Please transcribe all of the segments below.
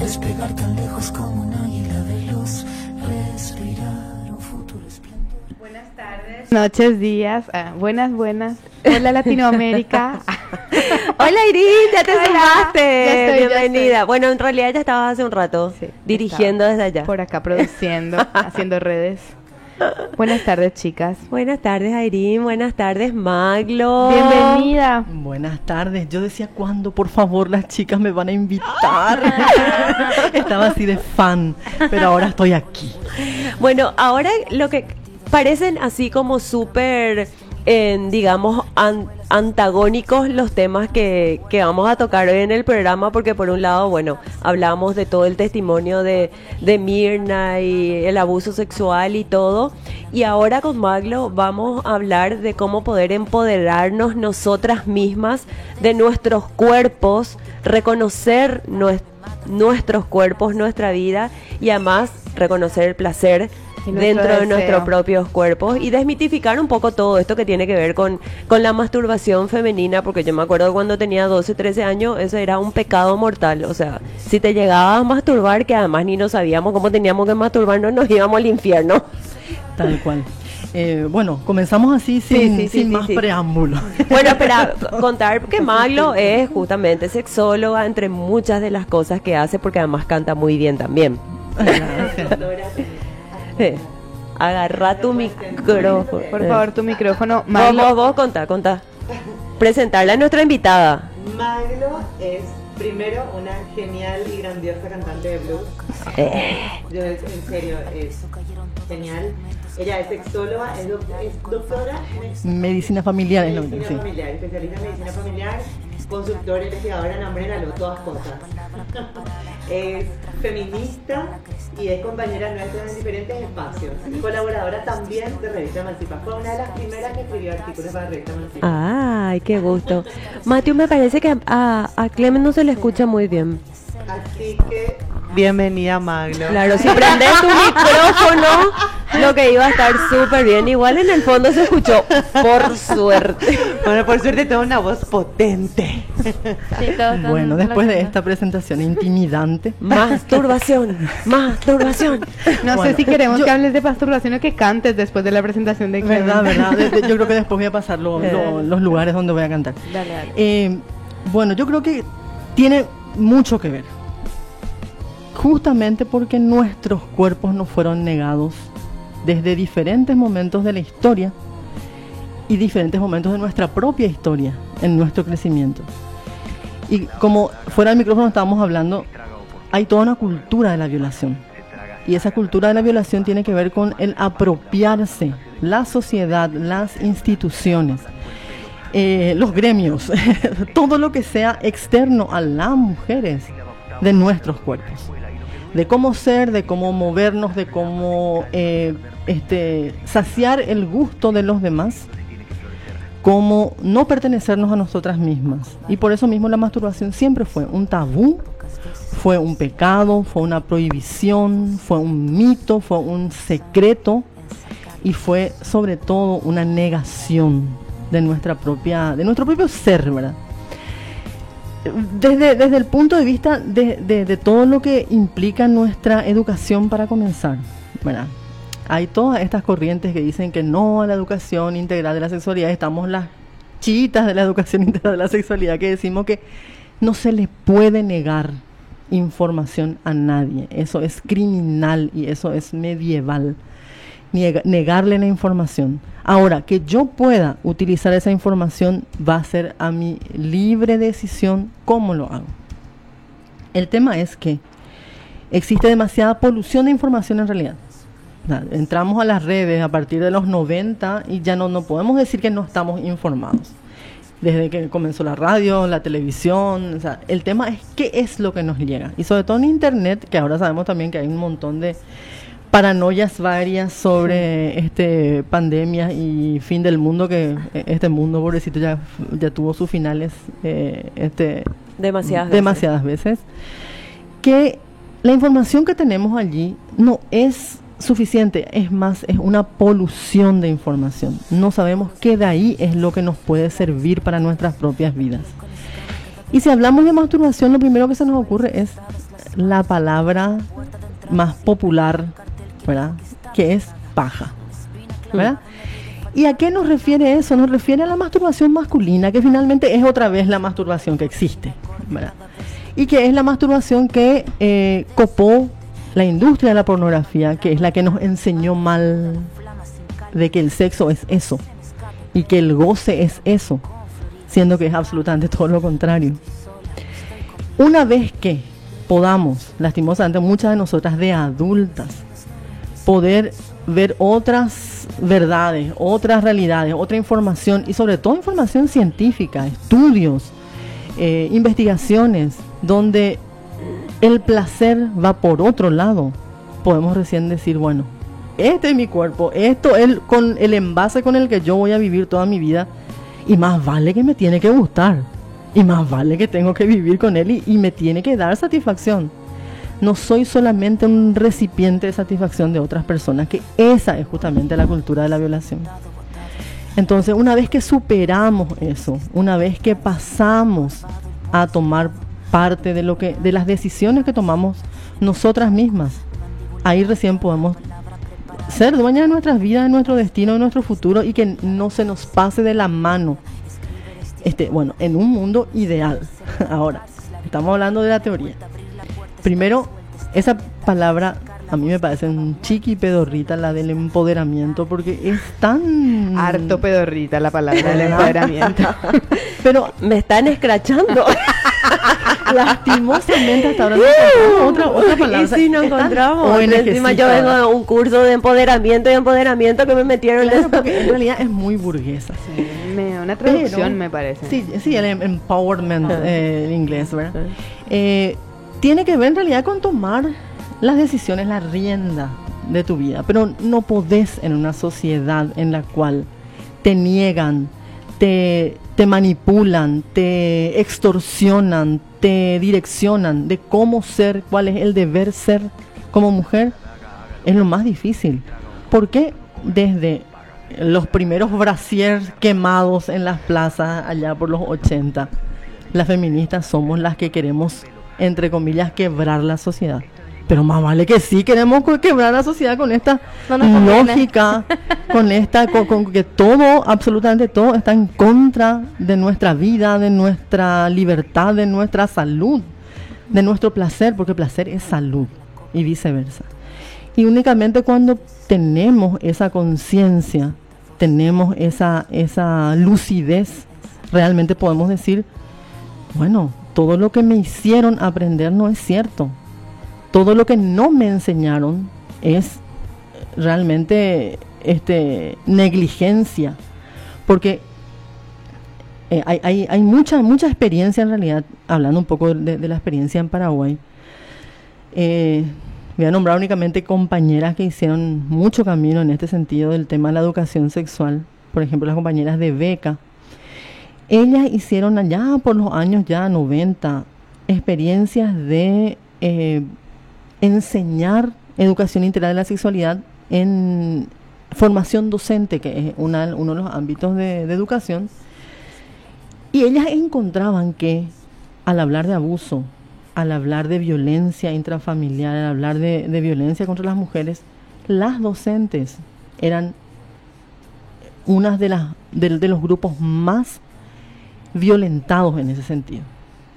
despegar tan lejos como un águila veloz, respirar un futuro esplendor. Buenas tardes, noches, días, buenas. Hola Latinoamérica. Hola Iris, ya te Hola, sumaste. ya estoy, Bienvenida. Bueno, en realidad ya estabas hace un rato dirigiendo desde allá. Por acá produciendo, haciendo redes. Buenas tardes, chicas. Buenas tardes, Airín. Buenas tardes, Maglo. Bienvenida. Buenas tardes. Yo decía, ¿cuándo, por favor, las chicas me van a invitar? Estaba así de fan, pero ahora estoy aquí. Bueno, ahora lo que parecen así como súper, digamos, antagónicos los temas que vamos a tocar hoy en el programa, porque por un lado, bueno, hablamos de todo el testimonio de Mirna y el abuso sexual y todo, y ahora con Maglo vamos a hablar de cómo poder empoderarnos nosotras mismas de nuestros cuerpos, reconocer nuestros cuerpos, nuestra vida, y además reconocer el placer dentro de nuestros propios cuerpos y desmitificar un poco todo esto que tiene que ver con la masturbación femenina, porque yo me acuerdo cuando tenía 12, 13 años, eso era un pecado mortal. O sea, si te llegabas a masturbar, que además ni nos sabíamos cómo teníamos que masturbarnos, nos íbamos al infierno. Tal cual. Bueno, comenzamos así sin más preámbulo. Bueno, espera, contar que Maglo es justamente sexóloga, entre muchas de las cosas que hace, porque además canta muy bien también. Agarra tu micrófono. Por favor, tu micrófono. Vos contá. Presentarla a nuestra invitada. Maglo es primero una genial y grandiosa cantante de blues. Yo en serio, es genial. Ella es sexóloga, es doctora en medicina familiar, medicina familiar, especialista en medicina familiar, consultora, investigadora en Umbrella, todas cosas. Es feminista y es compañera nuestra en diferentes espacios. Y colaboradora también de Revista Emancipa. Fue una de las primeras que escribió artículos para Revista Emancipa. Ay, qué gusto. Matthew, me parece que a Clemen no se le escucha muy bien. Así que bienvenida, Maglo. Claro, si prendes tu micrófono, lo que iba a estar súper bien. Igual en el fondo se escuchó, por suerte. Bueno, por suerte tengo una voz potente. Sí, bueno, después de esta presentación intimidante. Masturbación. No sé si queremos que hables de masturbación o que cantes después de la presentación de Clemen. Verdad. Yo creo que después voy a pasar los lugares donde voy a cantar. Dale. Bueno, yo creo que tiene mucho que ver. Justamente porque nuestros cuerpos nos fueron negados desde diferentes momentos de la historia y diferentes momentos de nuestra propia historia en nuestro crecimiento. Y como fuera del micrófono estábamos hablando, hay toda una cultura de la violación. Y esa cultura de la violación tiene que ver con el apropiarse, la sociedad, las instituciones, los gremios, todo lo que sea externo a las mujeres de nuestros cuerpos. De cómo ser, de cómo movernos, de cómo saciar el gusto de los demás, cómo no pertenecernos a nosotras mismas. Y por eso mismo la masturbación siempre fue un tabú, fue un pecado, fue una prohibición, fue un mito, fue un secreto y fue sobre todo una negación de nuestro propio ser, ¿verdad? Desde el punto de vista de todo lo que implica nuestra educación para comenzar, ¿verdad? Hay todas estas corrientes que dicen que no a la educación integral de la sexualidad. Estamos las chiitas de la educación integral de la sexualidad que decimos que no se le puede negar información a nadie. Eso es criminal y eso es medieval. Negarle la información. Ahora, que yo pueda utilizar esa información va a ser a mi libre decisión cómo lo hago. El tema es que existe demasiada polución de información en realidad. Entramos a las redes a partir de los 90 y ya no podemos decir que no estamos informados. Desde que comenzó la radio, la televisión, o sea, el tema es qué es lo que nos llega. Y sobre todo en internet, que ahora sabemos también que hay un montón de paranoias varias sobre pandemias y fin del mundo, que mundo pobrecito ya tuvo sus finales demasiadas veces, que la información que tenemos allí no es suficiente, es más, es una polución de información. No sabemos qué de ahí es lo que nos puede servir para nuestras propias vidas. Y si hablamos de masturbación, lo primero que se nos ocurre es la palabra más popular, ¿verdad? Que es paja, ¿verdad? ¿Y a qué nos refiere eso? Nos refiere a la masturbación masculina, que finalmente es otra vez la masturbación que existe, ¿verdad? Y que es la masturbación que copó la industria de la pornografía, que es la que nos enseñó mal de que el sexo es eso y que el goce es eso, siendo que es absolutamente todo lo contrario. Una vez que podamos, lastimosamente muchas de nosotras de adultas, poder ver otras verdades, otras realidades, otra información y sobre todo información científica, estudios, investigaciones, donde el placer va por otro lado, podemos recién decir, bueno, este es mi cuerpo, esto es con el envase con el que yo voy a vivir toda mi vida, y más vale que me tiene que gustar, y más vale que tengo que vivir con él y me tiene que dar satisfacción. No soy solamente un recipiente de satisfacción de otras personas, que esa es justamente la cultura de la violación. Entonces, una vez que superamos eso, una vez que pasamos a tomar parte de las decisiones que tomamos nosotras mismas, ahí recién podemos ser dueñas de nuestras vidas, de nuestro destino, de nuestro futuro, y que no se nos pase de la mano. Bueno, en un mundo ideal. Ahora, estamos hablando de la teoría. Primero, esa palabra a mí me parece un chiqui pedorrita, la del empoderamiento, porque es tan... Harto pedorrita la palabra del empoderamiento. Pero me están escrachando. Lastimosamente hasta ahora no encontramos otra palabra. Y si no encontramos. Encima yo vengo de un curso de empoderamiento que me metieron. Claro, porque en realidad es muy burguesa. Sí, una traducción me parece. Sí, el empowerment en inglés, ¿verdad? Tiene que ver en realidad con tomar las decisiones, la rienda de tu vida, pero no podés en una sociedad en la cual te niegan, te manipulan, te extorsionan, te direccionan de cómo ser, cuál es el deber ser como mujer. Es lo más difícil, porque desde los primeros brasiers quemados en las plazas allá por los 80, las feministas somos las que queremos, entre comillas, quebrar la sociedad. Pero más vale que sí queremos quebrar la sociedad con esta lógica, con que todo, absolutamente todo, está en contra de nuestra vida, de nuestra libertad, de nuestra salud, de nuestro placer, porque placer es salud y viceversa. Y únicamente cuando tenemos esa conciencia, tenemos esa lucidez, realmente podemos decir, bueno, todo lo que me hicieron aprender no es cierto. Todo lo que no me enseñaron es realmente negligencia, porque hay mucha experiencia en realidad, hablando un poco de la experiencia en Paraguay. Voy a nombrar únicamente compañeras que hicieron mucho camino en este sentido del tema de la educación sexual. Por ejemplo, las compañeras de Beca. Ellas hicieron allá por los años ya 90 experiencias de enseñar educación integral de la sexualidad en formación docente, que es uno de los ámbitos de educación. Y ellas encontraban que al hablar de abuso, al hablar de violencia intrafamiliar, al hablar de violencia contra las mujeres, las docentes eran unas de los grupos más violentados en ese sentido,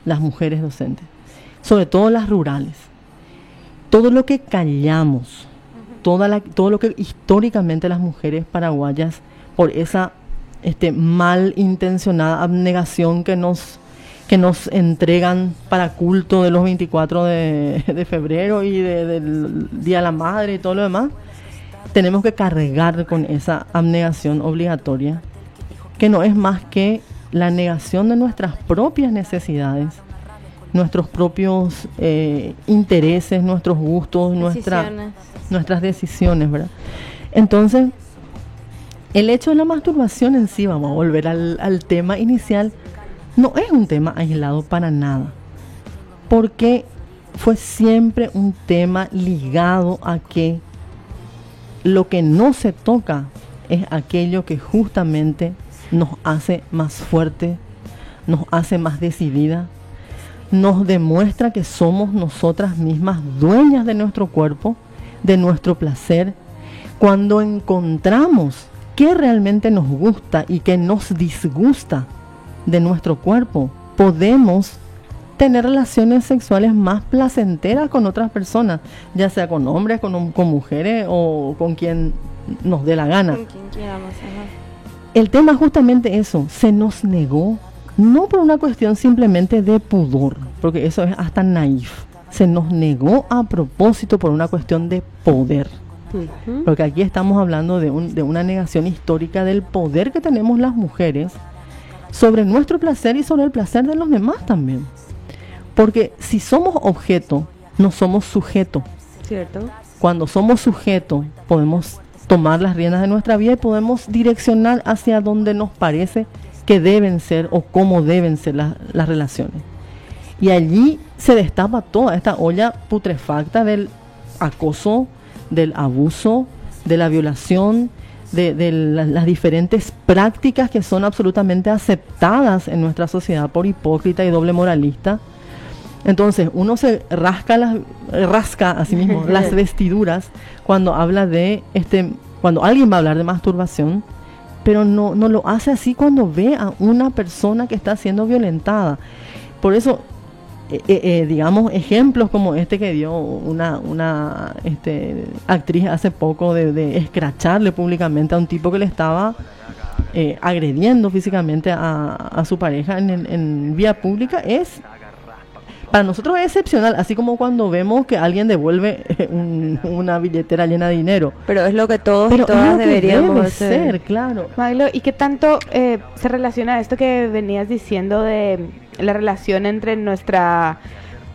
las mujeres docentes, sobre todo las rurales. Todo lo que callamos, todo lo que históricamente las mujeres paraguayas, por esa malintencionada abnegación que nos entregan para culto de los 24 de febrero y del Día de la Madre y todo lo demás, tenemos que cargar con esa abnegación obligatoria, que no es más que la negación de nuestras propias necesidades, nuestros propios intereses, nuestros gustos, nuestras decisiones, ¿verdad? Entonces, el hecho de la masturbación en sí, vamos a volver al tema inicial, no es un tema aislado para nada, porque fue siempre un tema ligado a que lo que no se toca es aquello que justamente nos hace más fuerte, nos hace más decidida, nos demuestra que somos nosotras mismas dueñas de nuestro cuerpo, de nuestro placer. Cuando encontramos qué realmente nos gusta y qué nos disgusta de nuestro cuerpo, podemos tener relaciones sexuales más placenteras con otras personas, ya sea con hombres, con mujeres o con quien nos dé la gana. Con quien queramos, ajá. El tema es justamente eso, se nos negó, no por una cuestión simplemente de pudor, porque eso es hasta naif, se nos negó a propósito por una cuestión de poder. Porque aquí estamos hablando de una negación histórica del poder que tenemos las mujeres sobre nuestro placer y sobre el placer de los demás también. Porque si somos objeto, no somos sujeto. ¿Cierto? Cuando somos sujeto, podemos tomar las riendas de nuestra vida y podemos direccionar hacia donde nos parece que deben ser o cómo deben ser las relaciones. Y allí se destapa toda esta olla putrefacta del acoso, del abuso, de la violación, de las diferentes prácticas que son absolutamente aceptadas en nuestra sociedad por hipócrita y doble moralista. Entonces uno se rasca a sí mismo las vestiduras cuando habla cuando alguien va a hablar de masturbación, pero no lo hace así cuando ve a una persona que está siendo violentada. Por eso digamos, ejemplos como este que dio una actriz hace poco de escracharle públicamente a un tipo que le estaba agrediendo físicamente a su pareja en vía pública, para nosotros es excepcional, así como cuando vemos que alguien devuelve una billetera llena de dinero. Pero es lo que todos Pero y todas es lo que deberíamos debe hacer. ser, claro. Maglo, ¿y qué tanto se relaciona esto que venías diciendo de la relación entre nuestro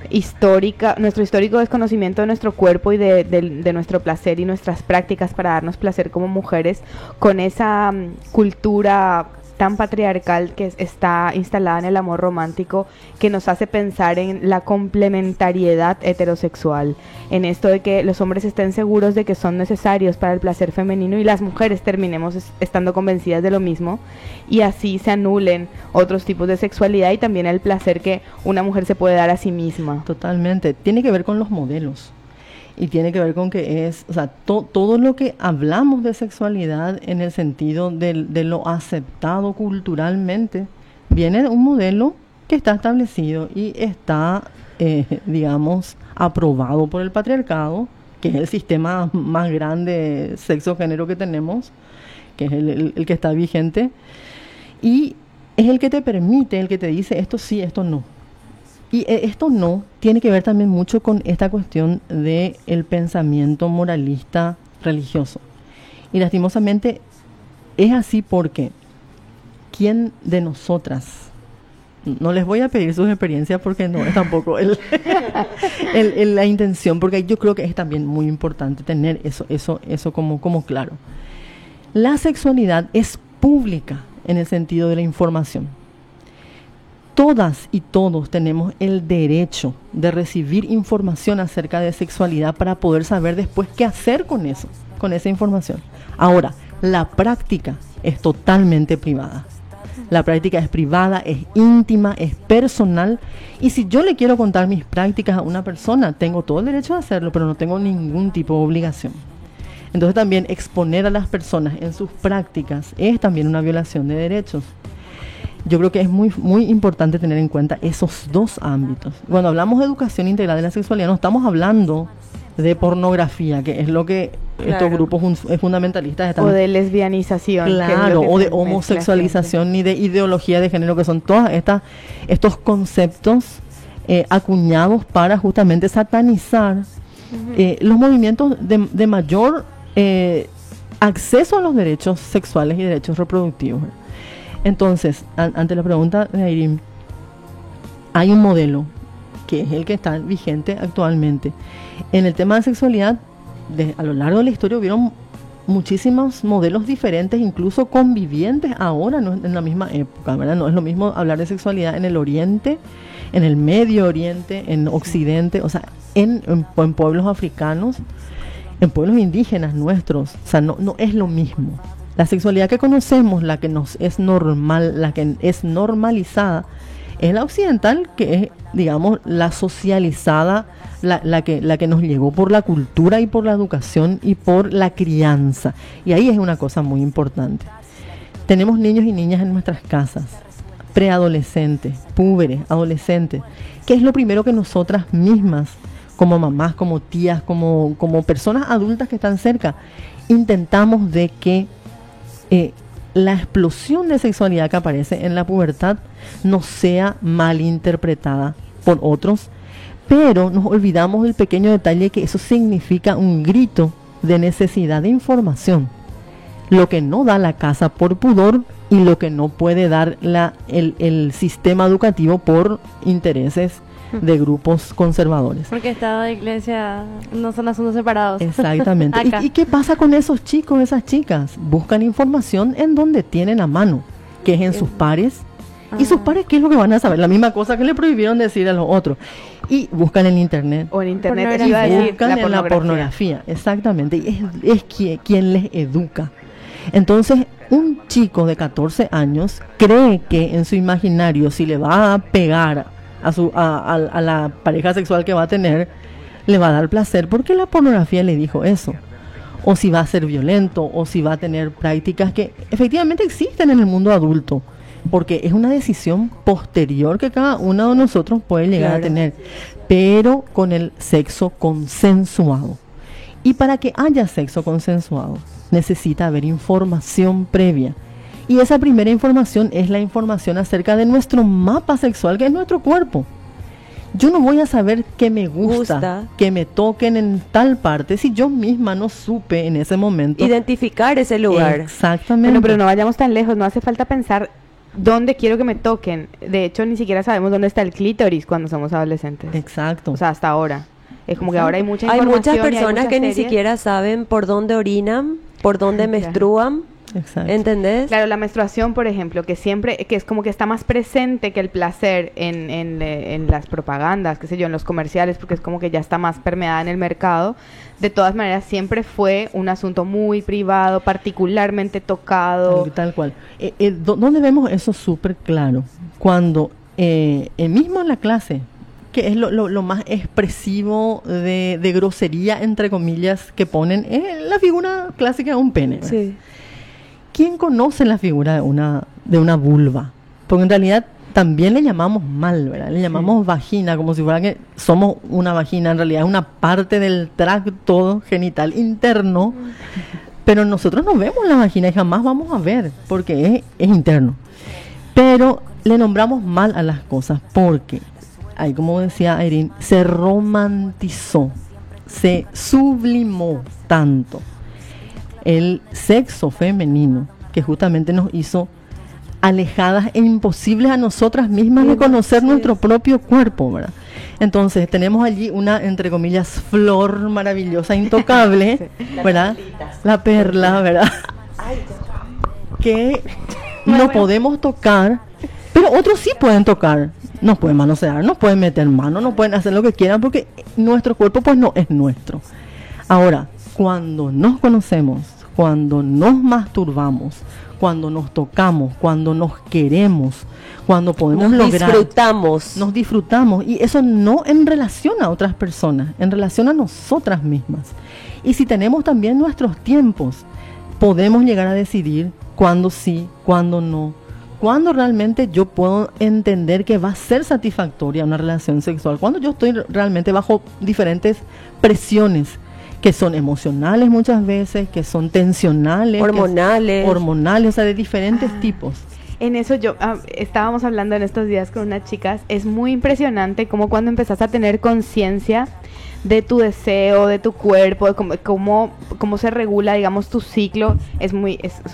histórico desconocimiento de nuestro cuerpo y de nuestro placer y nuestras prácticas para darnos placer como mujeres con esa cultura tan patriarcal que está instalada en el amor romántico, que nos hace pensar en la complementariedad heterosexual, en esto de que los hombres estén seguros de que son necesarios para el placer femenino y las mujeres terminemos estando convencidas de lo mismo, y así se anulen otros tipos de sexualidad y también el placer que una mujer se puede dar a sí misma. Totalmente, tiene que ver con los modelos. Y tiene que ver con que todo lo que hablamos de sexualidad en el sentido de lo aceptado culturalmente, viene de un modelo que está establecido y está, digamos, aprobado por el patriarcado, que es el sistema más grande sexo-género que tenemos, que es el que está vigente, y es el que te permite, el que te dice esto sí, esto no. Y esto no tiene que ver también mucho con esta cuestión del pensamiento moralista religioso. Y lastimosamente es así porque ¿quién de nosotras? No les voy a pedir sus experiencias porque no es tampoco la intención, porque yo creo que es también muy importante tener eso como claro. La sexualidad es pública en el sentido de la información. Todas y todos tenemos el derecho de recibir información acerca de sexualidad para poder saber después qué hacer con eso, con esa información. Ahora, la práctica es totalmente privada. La práctica es privada, es íntima, es personal. Y si yo le quiero contar mis prácticas a una persona, tengo todo el derecho de hacerlo, pero no tengo ningún tipo de obligación. Entonces también exponer a las personas en sus prácticas es también una violación de derechos. Yo creo que es muy, muy importante tener en cuenta esos dos ámbitos. Cuando hablamos de educación integral de la sexualidad, no estamos hablando de pornografía, que es lo que estos grupos fundamentalistas están... O de lesbianización. Claro, o de homosexualización, ni de ideología de género, que son todos estos conceptos acuñados para justamente satanizar los movimientos de mayor acceso a los derechos sexuales y derechos reproductivos. Entonces, ante la pregunta de Ayrim, hay un modelo que es el que está vigente actualmente. En el tema de sexualidad, a lo largo de la historia hubieron muchísimos modelos diferentes, incluso convivientes ahora, no en la misma época, ¿verdad? No es lo mismo hablar de sexualidad en el Oriente, en el Medio Oriente, en Occidente, o sea, en pueblos africanos, en pueblos indígenas nuestros, o sea, no es lo mismo. La sexualidad que conocemos, la que nos es normal, la que es normalizada, Es la occidental, que es, digamos, la socializada, la que nos llegó por la cultura y por la educación y por la crianza. Y ahí es una cosa muy importante. Tenemos niños y niñas en nuestras casas, preadolescentes, púberes, adolescentes. ¿Qué es lo primero que nosotras mismas, como mamás, como tías, como personas adultas que están cerca, intentamos de que la explosión de sexualidad que aparece en la pubertad no sea mal interpretada por otros, pero nos olvidamos del pequeño detalle que eso significa un grito de necesidad de información, lo que no da la casa por pudor y lo que no puede dar el sistema educativo por intereses de grupos conservadores. Porque Estado e Iglesia no son asuntos separados. Exactamente. ¿Y qué pasa con esos chicos, esas chicas? Buscan información en donde tienen a mano, que es en sus pares. ¿Y sus pares qué es lo que van a saber? La misma cosa que le prohibieron decir a los otros. Y buscan en internet. O en internet, Pornografía. iba a decir, Buscan en la pornografía. Exactamente. Y es quien les educa. Entonces, un chico de 14 años cree que en su imaginario, si le va a pegar a la pareja sexual que va a tener, le va a dar placer porque la pornografía le dijo eso. O si va a ser violento, o si va a tener prácticas que efectivamente existen en el mundo adulto, porque es una decisión posterior que cada uno de nosotros puede llegar a tener, pero con el sexo consensuado. Y para que haya sexo consensuado, necesita haber información previa. Y esa primera información es la información acerca de nuestro mapa sexual, que es nuestro cuerpo. Yo no voy a saber qué me gusta, que me toquen en tal parte, si yo misma no supe en ese momento. Identificar ese lugar. Exactamente. Bueno, pero no vayamos tan lejos, no hace falta pensar dónde quiero que me toquen. De hecho, ni siquiera sabemos dónde está el clítoris cuando somos adolescentes. Exacto. O sea, hasta ahora. Es como que ahora hay mucha Hay información. muchas personas que ni series. siquiera saben por dónde orinan, por dónde menstruan. Exacto. ¿Entendés? Claro, la menstruación, por ejemplo, que es como que está más presente que el placer en las propagandas, qué sé yo, en los comerciales, porque es como que ya está más permeada en el mercado. De todas maneras, siempre fue un asunto muy privado, particularmente tocado. Tal cual. ¿Dónde vemos eso súper claro? Cuando mismo en la clase, que es lo más expresivo de grosería, entre comillas, que ponen, es la figura clásica de un pene, ¿verdad? Sí. ¿Quién conoce la figura de una vulva? Porque en realidad también le llamamos mal, ¿verdad? Le llamamos vagina, como si fuera que somos una vagina. En realidad es una parte del tracto genital interno, pero nosotros no vemos la vagina y jamás vamos a ver, porque es interno. Pero le nombramos mal a las cosas, porque, ahí como decía Irene, se romantizó, se sublimó tanto el sexo femenino, que justamente nos hizo alejadas e imposibles a nosotras mismas de conocer nuestro propio cuerpo, ¿verdad? Entonces tenemos allí una, entre comillas, flor maravillosa, intocable, ¿verdad? La perla, ¿verdad? Que no podemos tocar, pero otros sí pueden tocar. Nos pueden manosear, nos pueden meter mano, nos pueden hacer lo que quieran, porque nuestro cuerpo pues no es nuestro. Ahora, cuando nos conocemos, cuando nos masturbamos, cuando nos tocamos, cuando nos queremos, cuando podemos lograr, nos disfrutamos, y eso no en relación a otras personas, en relación a nosotras mismas. Y si tenemos también nuestros tiempos, podemos llegar a decidir cuándo sí, cuándo no, cuándo realmente yo puedo entender que va a ser satisfactoria una relación sexual, cuando yo estoy realmente bajo diferentes presiones, que son emocionales muchas veces, que son tensionales, hormonales, o sea, de diferentes tipos. En eso estábamos hablando en estos días con unas chicas, es muy impresionante como cuando empezás a tener conciencia de tu deseo, de tu cuerpo, de cómo se regula, digamos, tu ciclo. Es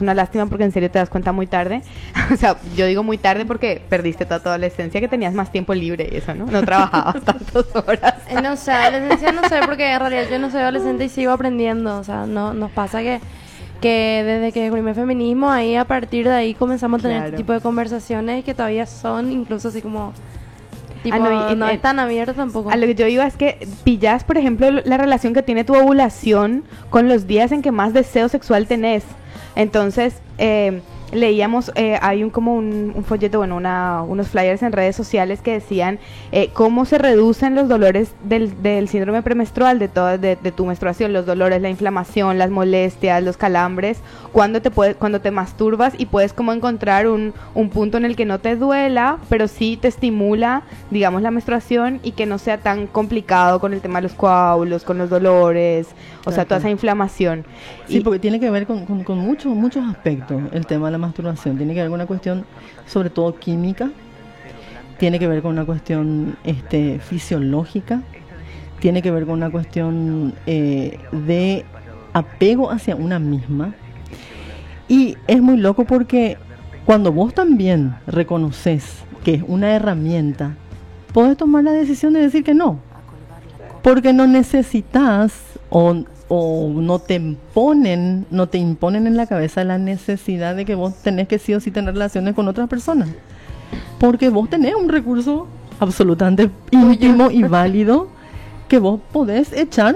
una lástima porque en serio te das cuenta muy tarde. O sea, yo digo muy tarde porque perdiste toda tu adolescencia, que tenías más tiempo libre y eso, ¿no? No trabajabas tantas horas. No sé, adolescencia no sé, porque en realidad yo no soy adolescente y sigo aprendiendo. O sea, nos pasa que desde que descubrí el feminismo, ahí a partir de ahí comenzamos a tener este tipo de conversaciones que todavía son incluso así como... Tipo, no es tan abierto tampoco. A lo que yo iba es que pillas, por ejemplo, la relación que tiene tu ovulación con los días en que más deseo sexual tenés. Entonces, leíamos, hay un folleto, bueno, unos flyers en redes sociales que decían cómo se reducen los dolores del síndrome premenstrual, de tu menstruación, los dolores, la inflamación, las molestias, los calambres, cuando te masturbas, y puedes como encontrar un punto en el que no te duela, pero sí te estimula, digamos, la menstruación, y que no sea tan complicado con el tema de los coágulos, con los dolores, o sea, toda esa inflamación. Sí, porque tiene que ver con muchos aspectos el tema de la masturbación. Tiene que ver con una cuestión, sobre todo química, tiene que ver con una cuestión fisiológica, tiene que ver con una cuestión de apego hacia una misma. Y es muy loco porque cuando vos también reconoces que es una herramienta, podés tomar la decisión de decir que no, porque no necesitas o no te imponen en la cabeza la necesidad de que vos tenés que sí o sí tener relaciones con otras personas, porque vos tenés un recurso absolutamente íntimo y válido que vos podés echar,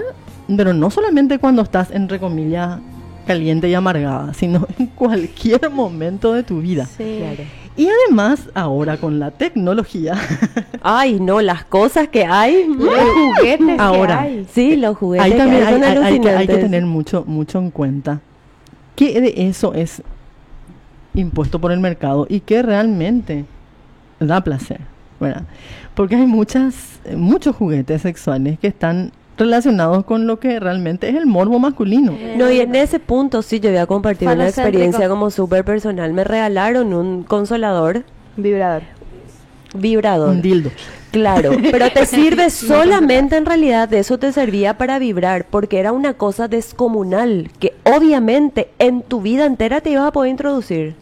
pero no solamente cuando estás, entre comillas, caliente y amargada, sino en cualquier momento de tu vida. Sí. Claro. Y además, ahora con la tecnología, Ay, no, las cosas que hay. Los juguetes Ahora, que hay. Sí, los juguetes ahí también que son hay que alucinantes. tener mucho en cuenta que de eso es impuesto por el mercado y que realmente da placer, ¿verdad? Porque hay muchos juguetes sexuales que están relacionados con lo que realmente es el morbo masculino. No, y en ese punto sí, yo voy a compartir una Falocéntrico. experiencia como súper personal. Me regalaron un consolador Vibrador. vibrador. Un dildo. Claro, pero te sirve solamente, en realidad, de eso te servía para vibrar, porque era una cosa descomunal que obviamente en tu vida entera te ibas a poder introducir.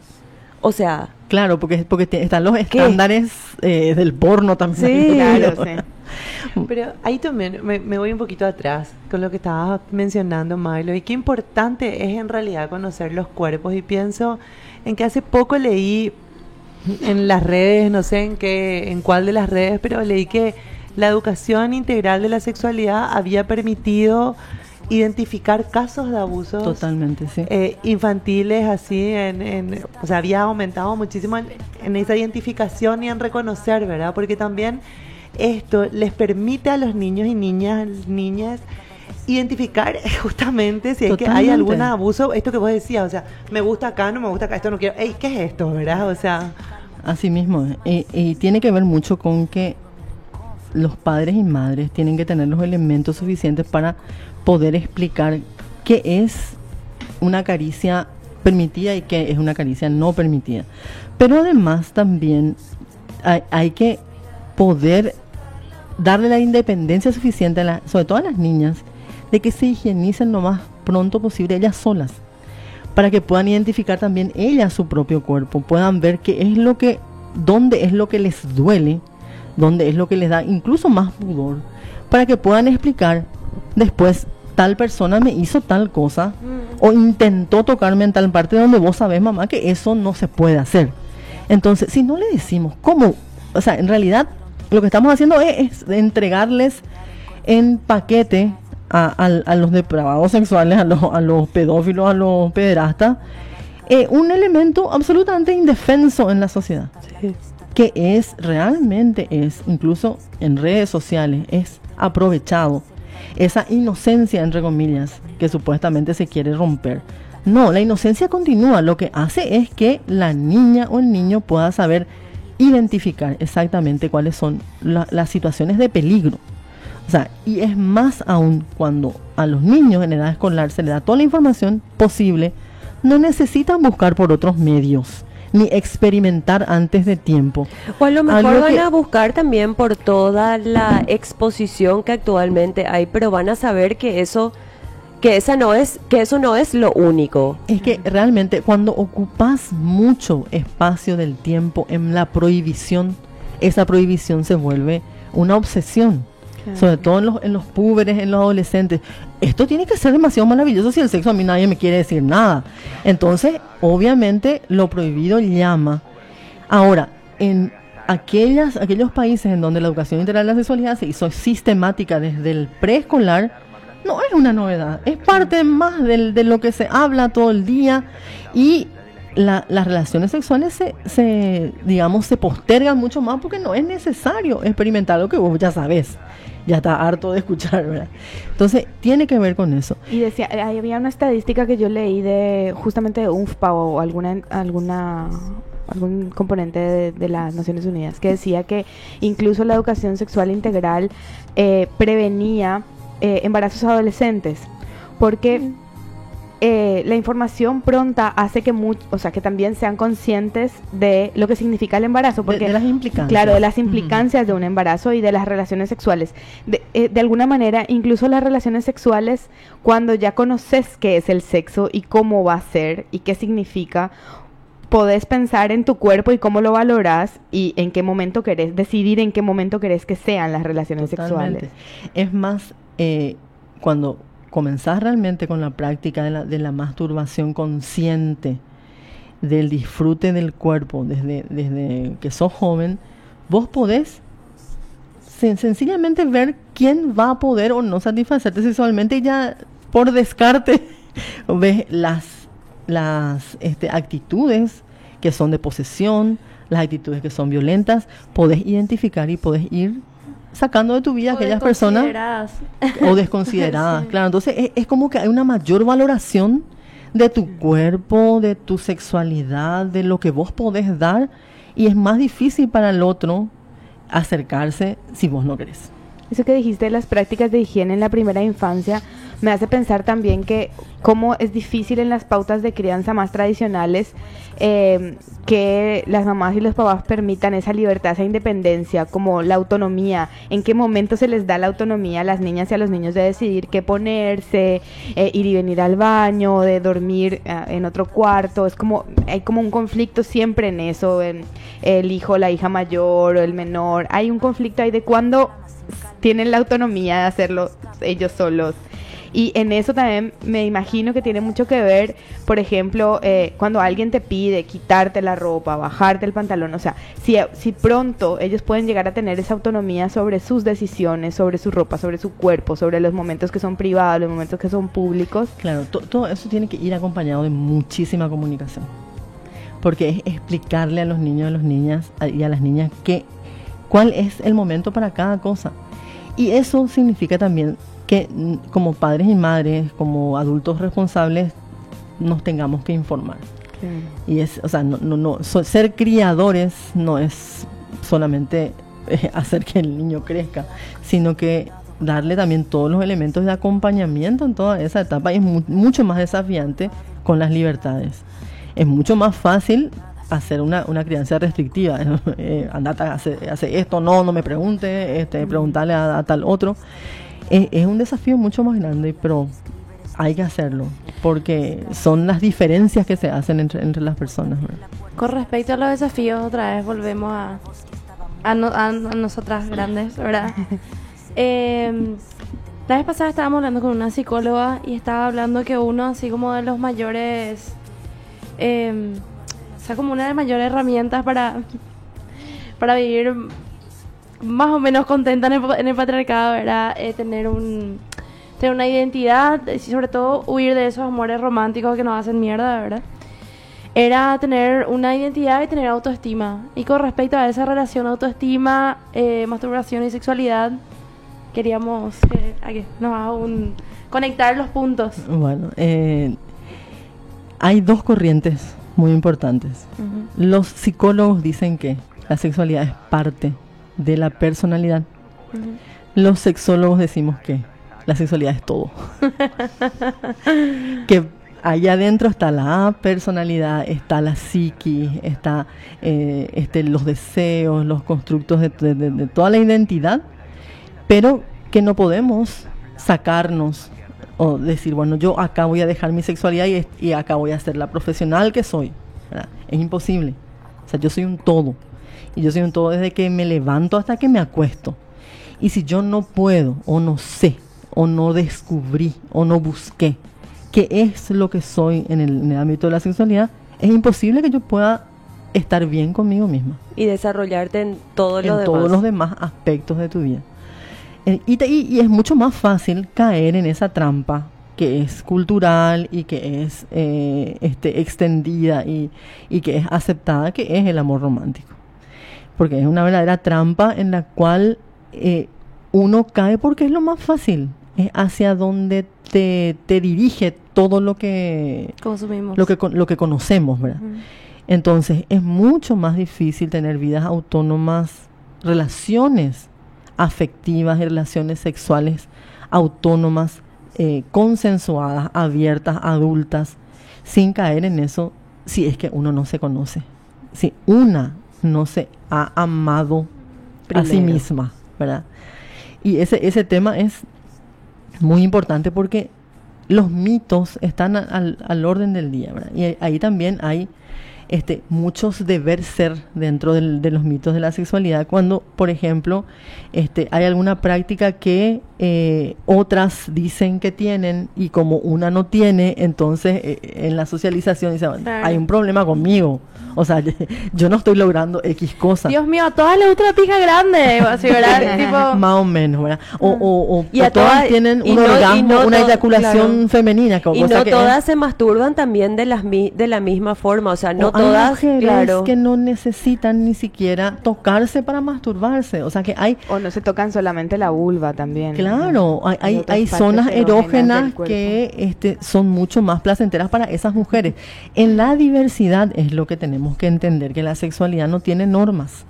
O sea, Claro, porque están los estándares del porno también. Sí, Claro, sí. Pero ahí también me voy un poquito atrás con lo que estabas mencionando, Milo, y qué importante es en realidad conocer los cuerpos. Y pienso en que hace poco leí en las redes, no sé en cuál de las redes, pero leí que la educación integral de la sexualidad había permitido identificar casos de abusos Totalmente, sí. infantiles, así, o sea, había aumentado muchísimo en esa identificación y en reconocer, ¿verdad? Porque también esto les permite a los niños y niñas identificar justamente si es que hay Totalmente. algún abuso, esto que vos decías, o sea, me gusta acá, no me gusta acá, esto no quiero, ey, ¿qué es esto, verdad? O sea, Así mismo. Y tiene que ver mucho con que los padres y madres tienen que tener los elementos suficientes para poder explicar qué es una caricia permitida y qué es una caricia no permitida. Pero además también hay que poder darle la independencia suficiente, sobre todo a las niñas, de que se higienicen lo más pronto posible ellas solas, para que puedan identificar también ellas su propio cuerpo, puedan ver dónde es lo que les duele, dónde es lo que les da incluso más pudor, para que puedan explicar después: tal persona me hizo tal cosa o intentó tocarme en tal parte, donde vos sabés, mamá, que eso no se puede hacer. Entonces, si no le decimos cómo, o sea, en realidad lo que estamos haciendo es entregarles en paquete a los depravados sexuales, a los pedófilos, a los pederastas, un elemento absolutamente indefenso en la sociedad. sí. Que realmente es, incluso en redes sociales, es aprovechado. Esa inocencia, entre comillas, que supuestamente se quiere romper. No, la inocencia continúa. Lo que hace es que la niña o el niño pueda saber identificar exactamente cuáles son las situaciones de peligro. O sea, y es más aún cuando a los niños en edad escolar se les da toda la información posible, no necesitan buscar por otros medios, ni experimentar antes de tiempo. O a lo mejor Algo van que- a buscar también por toda la exposición que actualmente hay, pero van a saber que eso no es lo único. Es que realmente cuando ocupas mucho espacio del tiempo en la prohibición, esa prohibición se vuelve una obsesión. Sobre todo en los púberes, en los adolescentes. Esto tiene que ser demasiado maravilloso si el sexo a mí nadie me quiere decir nada. Entonces, obviamente, lo prohibido llama. Ahora, en aquellos países en donde la educación integral de la sexualidad se hizo sistemática desde el preescolar, no es una novedad. Es parte más de lo que se habla todo el día. Y las relaciones sexuales digamos, se postergan mucho más porque no es necesario experimentar lo que vos ya sabes. Ya está harto de escuchar, ¿verdad? Entonces, tiene que ver con eso. Y decía, había una estadística que yo leí de justamente de UNFPA o algún componente de las Naciones Unidas, que decía que incluso la educación sexual integral prevenía embarazos adolescentes, porque la información pronta hace que que también sean conscientes de lo que significa el embarazo, porque de las implicancias. Claro, de las implicancias de un embarazo y de las relaciones sexuales. De alguna manera, incluso las relaciones sexuales, cuando ya conoces qué es el sexo y cómo va a ser y qué significa, podés pensar en tu cuerpo y cómo lo valoras y en qué momento querés, decidir en qué momento querés que sean las relaciones Totalmente. sexuales. Es más, cuando comenzás realmente con la práctica de la masturbación consciente, del disfrute del cuerpo desde que sos joven, vos podés sencillamente ver quién va a poder o no satisfacerte sexualmente, y ya por descarte ves las actitudes que son de posesión, las actitudes que son violentas, podés identificar y podés ir sacando de tu vida aquellas personas o desconsideradas. Sí. Claro, entonces es como que hay una mayor valoración de tu cuerpo, de tu sexualidad, de lo que vos podés dar, y es más difícil para el otro acercarse si vos no querés. Eso que dijiste de las prácticas de higiene en la primera infancia me hace pensar también que cómo es difícil en las pautas de crianza más tradicionales que las mamás y los papás permitan esa libertad, esa independencia, como la autonomía. ¿En qué momento se les da la autonomía a las niñas y a los niños de decidir qué ponerse, ir y venir al baño, de dormir en otro cuarto? Es como, hay como un conflicto siempre en eso, en el hijo, la hija mayor o el menor. Hay un conflicto ahí de cuándo tienen la autonomía de hacerlo ellos solos. Y en eso también me imagino que tiene mucho que ver, por ejemplo, cuando alguien te pide quitarte la ropa, bajarte el pantalón. O sea, si pronto ellos pueden llegar a tener esa autonomía sobre sus decisiones, sobre su ropa, sobre su cuerpo, sobre los momentos que son privados, los momentos que son públicos. Claro, todo eso tiene que ir acompañado de muchísima comunicación, porque es explicarle a los niños, a las niñas y a las niñas cuál es el momento para cada cosa. Y eso significa también que como padres y madres, como adultos responsables, nos tengamos que informar. Y ser criadores no es solamente hacer que el niño crezca, sino que darle también todos los elementos de acompañamiento en toda esa etapa. Y es mucho más desafiante con las libertades. Es mucho más fácil hacer una crianza restrictiva. Andate, hace esto, no me pregunte, preguntarle a tal otro. Es un desafío mucho más grande, pero hay que hacerlo, porque son las diferencias que se hacen entre las personas, ¿verdad? Con respecto a los desafíos, otra vez volvemos a nosotras grandes, ¿verdad? La vez pasada estábamos hablando con una psicóloga y estaba hablando que uno, así como de los mayores, o sea, como una de las mayores herramientas para vivir más o menos contenta en el patriarcado, era tener una identidad, y sobre todo huir de esos amores románticos que nos hacen mierda, ¿verdad? Era tener una identidad y tener autoestima. Y con respecto a esa relación autoestima, masturbación y sexualidad, queríamos que nos haga conectar los puntos. Bueno, hay dos corrientes muy importantes. Uh-huh. Los psicólogos dicen que la sexualidad es parte de la personalidad. Uh-huh. Los sexólogos decimos que la sexualidad es todo. Que allá adentro está la personalidad, está la psiquis, está los deseos, los constructos de toda la identidad, pero que no podemos sacarnos o decir, bueno, yo acá voy a dejar mi sexualidad y acá voy a ser la profesional que soy, ¿verdad? Es imposible. O sea, yo soy un todo. Y yo soy un todo desde que me levanto hasta que me acuesto. Y si yo no puedo, o no sé, o no descubrí, o no busqué qué es lo que soy en el ámbito de la sexualidad, es imposible que yo pueda estar bien conmigo misma. Y desarrollarte en todos los demás aspectos de tu vida. Y es mucho más fácil caer en esa trampa que es cultural y que es extendida y que es aceptada, que es el amor romántico. Porque es una verdadera trampa en la cual uno cae porque es lo más fácil. Es hacia donde te dirige todo lo que consumimos, lo que conocemos, ¿verdad? Entonces es mucho más difícil tener vidas autónomas, relaciones afectivas y relaciones sexuales autónomas, consensuadas, abiertas, adultas, sin caer en eso, si es que uno no se conoce, si una no se ha amado primero a sí misma, ¿verdad? Y ese tema es muy importante porque los mitos están al orden del día, ¿verdad? Y ahí también hay muchos deber ser dentro de los mitos de la sexualidad, cuando, por ejemplo, hay alguna práctica que otras dicen que tienen y como una no tiene, entonces en la socialización dicen, hay un problema conmigo, o sea, yo no estoy logrando X cosas. Dios mío, a todas les gusta la pija grande, así, ¿verdad? Tipo... Más o menos, ¿verdad? Y a todas tienen un orgasmo, una eyaculación femenina. Y no todas se masturban también de la misma forma, o sea, no todas, mujeres que no necesitan ni siquiera tocarse para masturbarse, o sea que hay... O no se tocan solamente la vulva también. Claro, hay zonas erógenas que son mucho más placenteras para esas mujeres. En la diversidad es lo que tenemos que entender, que la sexualidad no tiene normas.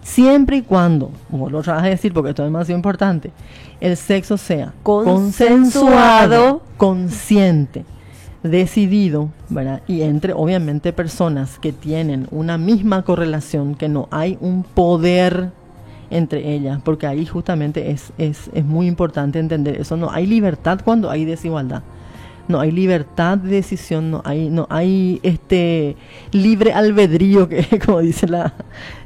Siempre y cuando, vos lo vas a decir porque esto es demasiado importante, el sexo sea consensuado, consciente, decidido, ¿verdad? Y entre obviamente personas que tienen una misma correlación, que no hay un poder entre ellas, porque ahí justamente es muy importante entender eso. No hay libertad cuando hay desigualdad, no hay libertad de decisión, no hay libre albedrío, que como dice la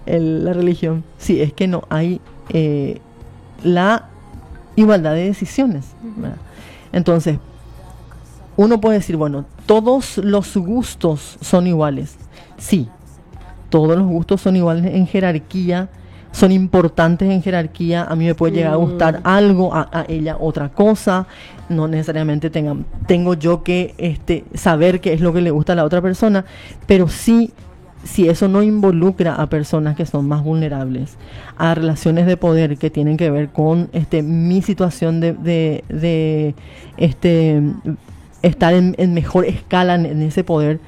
religión, sí, es que no hay la igualdad de decisiones, ¿verdad? Entonces uno puede decir, bueno, todos los gustos son iguales. Sí, todos los gustos son iguales en jerarquía, son importantes en jerarquía. A mí me puede llegar a gustar algo, a ella otra cosa. No necesariamente tengo yo que saber qué es lo que le gusta a la otra persona, pero sí, si eso no involucra a personas que son más vulnerables, a relaciones de poder que tienen que ver con mi situación de estar en mejor escala en ese poder,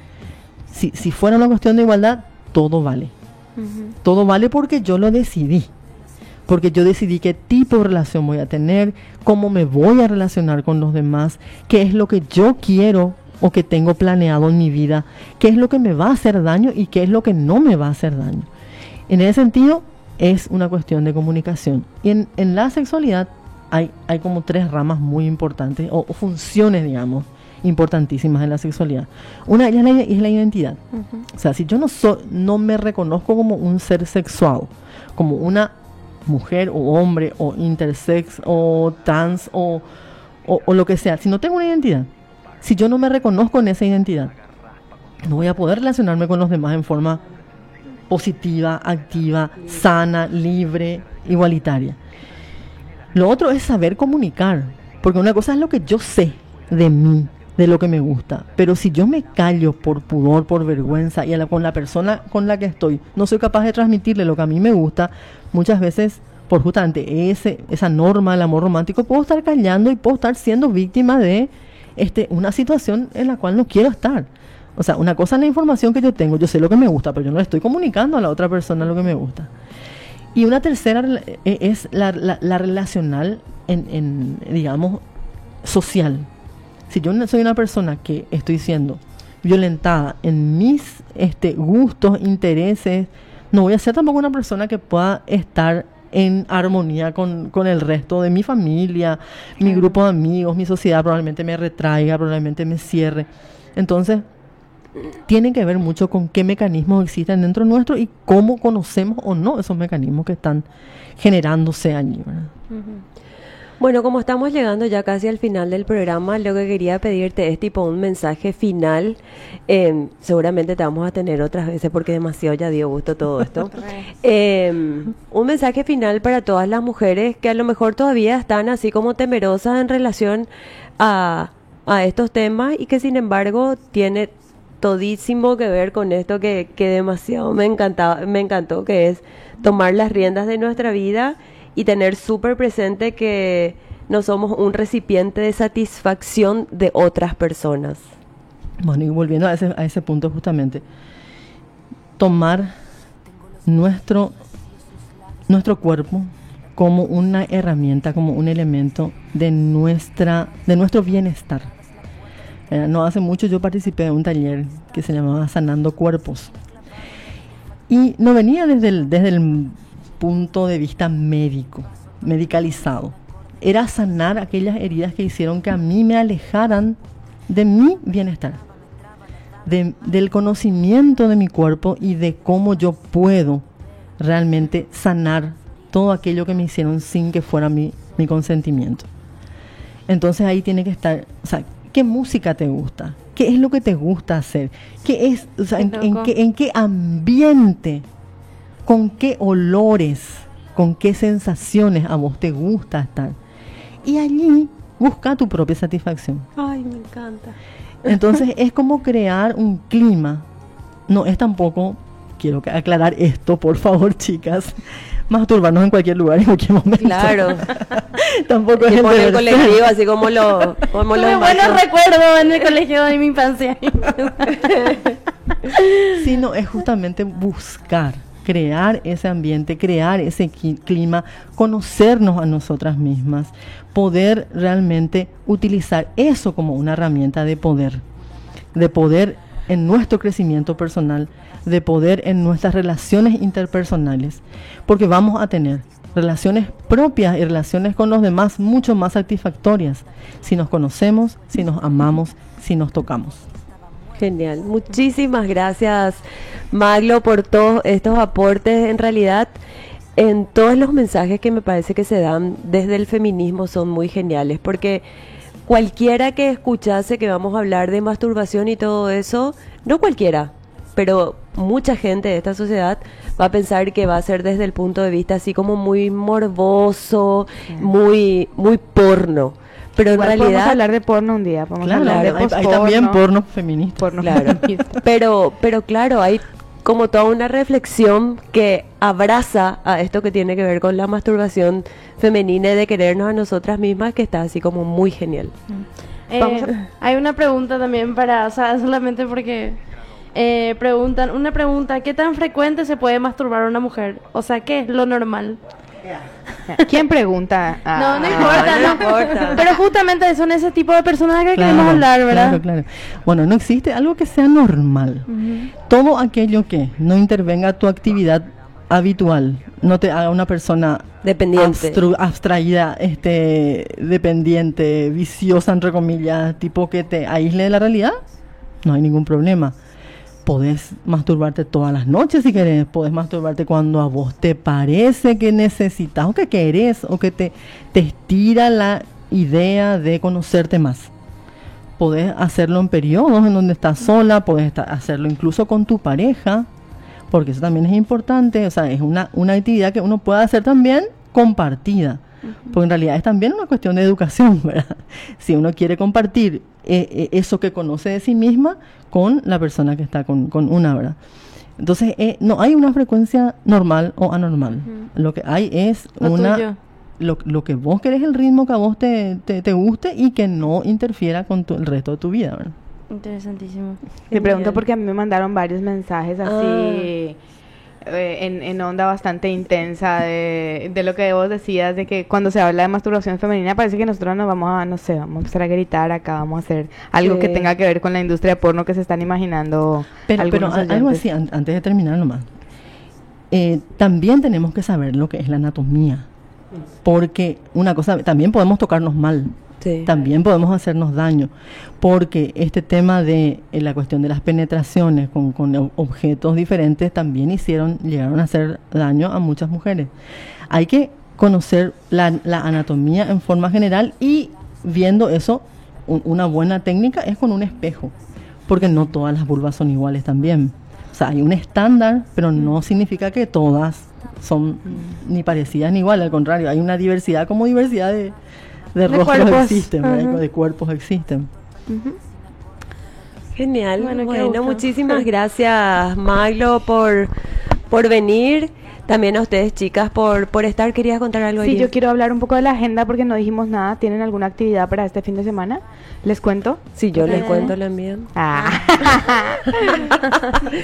si fuera una cuestión de igualdad, todo vale. Todo vale porque yo lo decidí. Porque yo decidí qué tipo de relación voy a tener, cómo me voy a relacionar con los demás, qué es lo que yo quiero o que tengo planeado en mi vida, qué es lo que me va a hacer daño y qué es lo que no me va a hacer daño. En ese sentido, es una cuestión de comunicación. Y en la sexualidad hay como 3 ramas muy importantes, o funciones, digamos, importantísimas en la sexualidad. Una de ellas es la identidad. O sea, si yo no me reconozco como un ser sexual, como una mujer o hombre o intersex o trans o lo que sea, si no tengo una identidad, si yo no me reconozco en esa identidad, no voy a poder relacionarme con los demás en forma positiva, activa, sana, libre, igualitaria. Lo otro es saber comunicar, porque una cosa es lo que yo sé de mí, de lo que me gusta, pero si yo me callo por pudor, por vergüenza, y con la persona con la que estoy no soy capaz de transmitirle lo que a mí me gusta, muchas veces por justamente esa norma del amor romántico puedo estar callando y puedo estar siendo víctima de una situación en la cual no quiero estar. O sea, una cosa es la información que yo tengo, yo sé lo que me gusta, pero yo no le estoy comunicando a la otra persona lo que me gusta. Y una tercera es la relacional digamos, social. Si yo soy una persona que estoy siendo violentada en mis gustos, intereses, no voy a ser tampoco una persona que pueda estar en armonía con el resto de mi familia, mi grupo de amigos, mi sociedad. Probablemente me retraiga, probablemente me cierre. Entonces, tiene que ver mucho con qué mecanismos existen dentro nuestro y cómo conocemos o no esos mecanismos que están generándose allí, ¿verdad? Bueno, como estamos llegando ya casi al final del programa, lo que quería pedirte es tipo un mensaje final. Seguramente te vamos a tener otras veces porque demasiado ya dio gusto todo esto. Un mensaje final para todas las mujeres que a lo mejor todavía están así como temerosas en relación a a estos temas y que sin embargo tiene todísimo que ver con esto que demasiado me encantó, que es tomar las riendas de nuestra vida y tener súper presente que no somos un recipiente de satisfacción de otras personas. Bueno, y volviendo a ese punto justamente, tomar nuestro cuerpo como una herramienta, como un elemento de nuestro bienestar. No hace mucho yo participé de un taller que se llamaba Sanando Cuerpos. Y no venía desde el punto de vista medicalizado. Era sanar aquellas heridas que hicieron que a mí me alejaran de mi bienestar, del conocimiento de mi cuerpo y de cómo yo puedo realmente sanar todo aquello que me hicieron sin que fuera mi consentimiento. Entonces ahí tiene que estar, o sea, ¿qué música te gusta? ¿Qué es lo que te gusta hacer? ¿Qué es, o sea, en qué ambiente, con qué olores, con qué sensaciones a vos te gusta estar? Y allí busca tu propia satisfacción. Ay, me encanta. Entonces es como crear un clima. No es tampoco, quiero aclarar esto, por favor, chicas, masturbarnos en cualquier lugar, en cualquier momento. Claro. Tampoco es el colectivo, así como los buenos recuerdos en el colegio de mi infancia. Sino es justamente buscar, crear ese ambiente, crear ese clima, conocernos a nosotras mismas, poder realmente utilizar eso como una herramienta de poder en nuestro crecimiento personal, de poder en nuestras relaciones interpersonales, porque vamos a tener relaciones propias y relaciones con los demás mucho más satisfactorias si nos conocemos, si nos amamos, si nos tocamos. Genial, muchísimas gracias, Maglo, por todos estos aportes. En realidad, en todos los mensajes que me parece que se dan desde el feminismo son muy geniales, porque cualquiera que escuchase que vamos a hablar de masturbación y todo eso, no cualquiera, pero mucha gente de esta sociedad va a pensar que va a ser desde el punto de vista así como muy morboso, muy porno. Pero Igual en realidad podemos hablar de porno un día, podemos hablar de hay también porno feminista. Porno claro. feminista. pero claro, hay como toda una reflexión que abraza a esto que tiene que ver con la masturbación femenina y de querernos a nosotras mismas, que está así como muy genial. Hay una pregunta también o sea, solamente porque una pregunta, ¿qué tan frecuente se puede masturbar una mujer? O sea, ¿qué es lo normal? ¿Quién pregunta? No importa. Pero justamente son ese tipo de personas que queremos hablar, ¿verdad? Claro. Bueno, no existe algo que sea normal. Todo aquello que no intervenga tu actividad habitual, no te haga una persona dependiente, abstraída, dependiente, viciosa, entre comillas, tipo que te aísle de la realidad, no hay ningún problema. Podés masturbarte todas las noches si querés, podés masturbarte cuando a vos te parece que necesitas o que querés o que te estira la idea de conocerte más. Podés hacerlo en periodos en donde estás sola, podés hacerlo incluso con tu pareja, porque eso también es importante, o sea, es una actividad que uno puede hacer también compartida, porque en realidad es también una cuestión de educación, ¿verdad? Si uno quiere compartir eso que conoce de sí misma con la persona que está con una, ¿verdad? Entonces, no hay una frecuencia normal o anormal. Lo que hay es lo que vos querés, el ritmo que a vos te guste y que no interfiera con el resto de tu vida, ¿verdad? Interesantísimo. Te pregunto porque a mí me mandaron varios mensajes así en onda bastante intensa de lo que vos decías, de que cuando se habla de masturbación femenina parece que nosotros nos vamos a empezar a gritar acá, vamos a hacer algo que tenga que ver con la industria de porno que se están imaginando. Pero algo así, antes de terminar nomás, también tenemos que saber lo que es la anatomía, porque una cosa, también podemos tocarnos mal. Sí. También podemos hacernos daño, porque este tema de la cuestión de las penetraciones con objetos diferentes también llegaron a hacer daño a muchas mujeres. Hay que conocer la anatomía en forma general y viendo eso, una buena técnica es con un espejo, porque no todas las vulvas son iguales también. O sea, hay un estándar, pero no significa que todas son ni parecidas ni iguales, al contrario, hay una diversidad como diversidad de rostros cuerpos. Existen, de cuerpos existen. Genial. Bueno, qué Bueno, gusto. muchísimas gracias, Maglo, por venir. También a ustedes, chicas, por estar. ¿Querías contar algo Sí, allí? yo quiero hablar un poco de la agenda porque no dijimos nada. ¿Tienen alguna actividad para este fin de semana? ¿Les cuento? Si yo les cuento, la mía.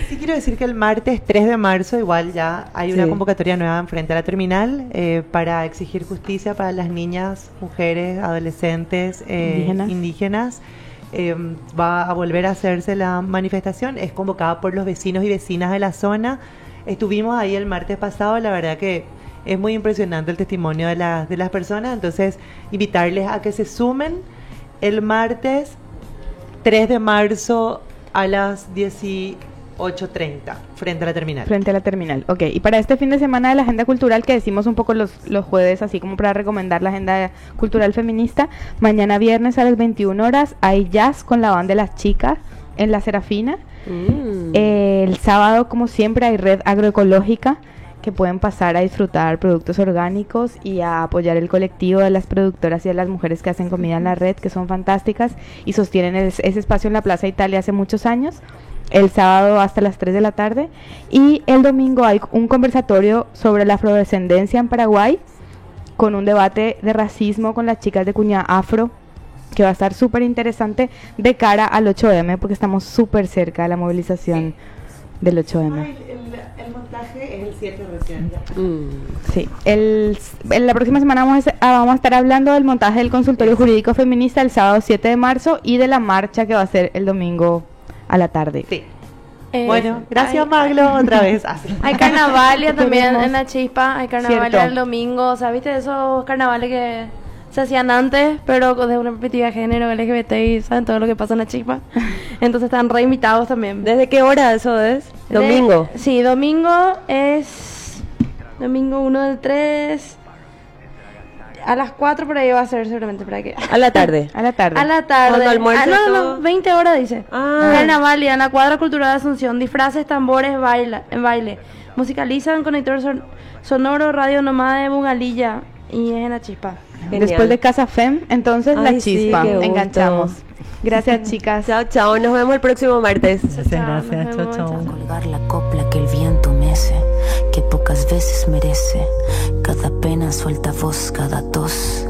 Sí, quiero decir que el martes 3 de marzo igual ya hay una Sí. convocatoria nueva en frente a la terminal para exigir justicia para las niñas, mujeres, adolescentes, indígenas. Va a volver a hacerse la manifestación, es convocada por los vecinos y vecinas de la zona. Estuvimos ahí el martes pasado, la verdad que es muy impresionante el testimonio de las personas, entonces invitarles a que se sumen el martes 3 de marzo a las 18:30 frente a la terminal. Frente a la terminal, ok. Y para este fin de semana de la agenda cultural, que decimos un poco los jueves, así como para recomendar la agenda cultural feminista, mañana viernes a las 21 horas hay jazz con la banda de las chicas en La Serafina. El sábado, como siempre, hay red agroecológica que pueden pasar a disfrutar productos orgánicos y a apoyar el colectivo de las productoras y de las mujeres que hacen comida en la red, que son fantásticas y sostienen ese espacio en la Plaza Italia hace muchos años. El sábado hasta las 3 de la tarde. Y el domingo hay un conversatorio sobre la afrodescendencia en Paraguay, con un debate de racismo con las chicas de Cuña Afro, que va a estar súper interesante de cara al 8M, porque estamos súper cerca de la movilización del 8M. El montaje es el 7 recién. Sí, en la próxima semana vamos a estar hablando del montaje del consultorio jurídico feminista el sábado 7 de marzo y de la marcha que va a ser el domingo a la tarde. Sí. Bueno, gracias Maglo, otra vez. Hay carnavalia también Queremos. en La Chispa, hay carnavalia Cierto. el domingo, o sea, ¿viste esos carnavales que se hacían antes, pero desde una perspectiva de género, LGBT y saben todo lo que pasa en La Chispa? Entonces están reinvitados también. ¿Desde qué hora eso es? ¿Domingo? Sí, domingo es domingo 1 del 3 a las 4 por ahí va a ser seguramente para que A la tarde. A la tarde. a la tarde. Cuando almuerza no, todo. 20 horas dice. Ah. Carnavalia en la Cuadra Cultural de Asunción, disfraces, tambores, baile. Musicalizan conector sonoro, radio nomada de Bungalilla y es en La Chispa. Genial. Después de Casa Fem, entonces Ay, La sí, Chispa. qué gusto. Enganchamos. Gracias, chicas. Chao, chao. Nos vemos el próximo martes. Gracias, Chao, gracias. nos Chao, vemos, chao. chao. Colgar la copla que el viento mece, que pocas veces merece. Cada pena suelta voz, cada tos.